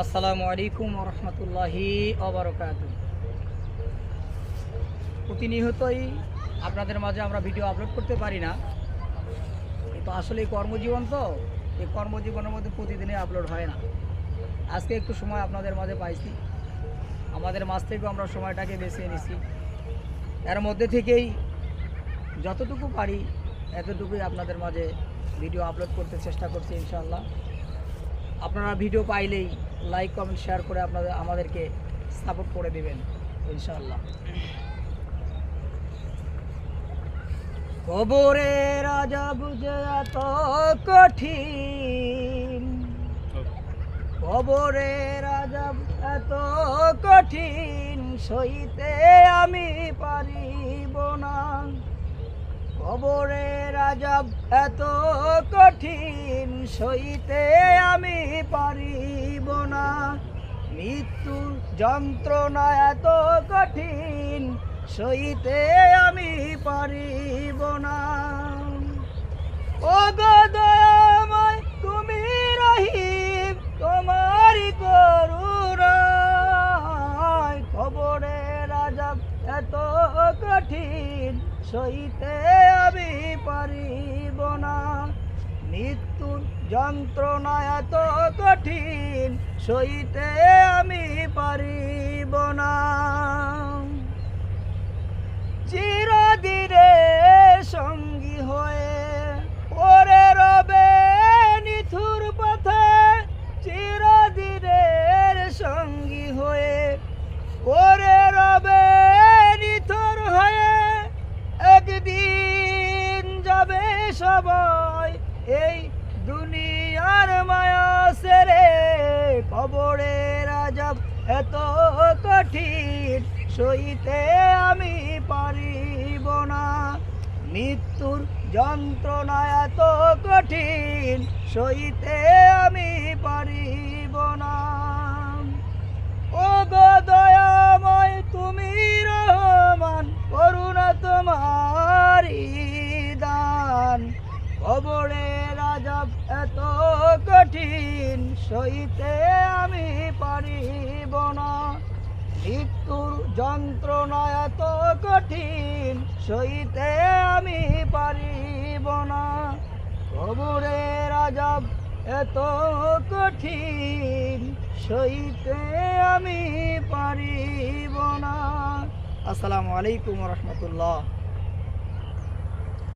আসসালামু আলাইকুম রহমতুল্লাহি ওবারাকাতুহু। প্রতিনিয়তই আপনাদের মাঝে আমরা ভিডিও আপলোড করতে পারি না, কিন্তু আসলে এই কর্মজীবন তো, এই কর্মজীবনের মধ্যে প্রতিদিনই আপলোড হয় না। আজকে একটু সময় আপনাদের মাঝে পাইছি, আমাদের মাঝ থেকেও আমরা সময়টাকে বেছে নিছি। এর মধ্যে থেকেই যতটুকু পারি এতটুকুই আপনাদের মাঝে ভিডিও আপলোড করতে চেষ্টা করছি। ইনশাআল্লাহ আপনারা ভিডিও পাইলেই লাইক কমেন্ট শেয়ার করে আমাদেরকে সাপোর্ট করে দেবেন ইনশাআল্লাহ। কবরের আযাব যে এত কঠিন, কবরের আযাব এত কঠিন, সইতে আমি পারিব না। কবরের আযাব এত কঠিন, সইতে আমি পারিব না। মৃত্যুর যন্ত্রণা এত কঠিন, সইতে আমি পারিব না। ও গো দয়াময় তুমি রহিম, তোমারই করুণায় কবরের আযাব এত কঠিন, সইতে আমি পারিব না। মৃত্যুর যন্ত্রণা এত কঠিন, সইতে আমি পারিব না। চিরদিনের সঙ্গী হয়ে পড়ে রবে নিথুর পথে, চিরদিনের সঙ্গী হয়ে পড়ে রবে নিথুর হয়ে। একদিন যাবে সবাই এই দুনিয়ার মায়া ছেড়ে। কবরের আযাব এত কঠিন, সইতে আমি পারিব না। মৃত্যুর যন্ত্রণা এত কঠিন, সইতে আমি পারিব না। ও গো দয়াময় তুমি রহমান, করুণা তোমারি দান। কবরের আযাব এত কঠিন, সইতে আমি পারিব না। মৃত্যুর যন্ত্রণা এত কঠিন, সইতে আমি পারিব না। কবরের আযাব এত কঠিন, সইতে আমি পারিব না। আসসালামু আলাইকুম রহমতুল্লাহ।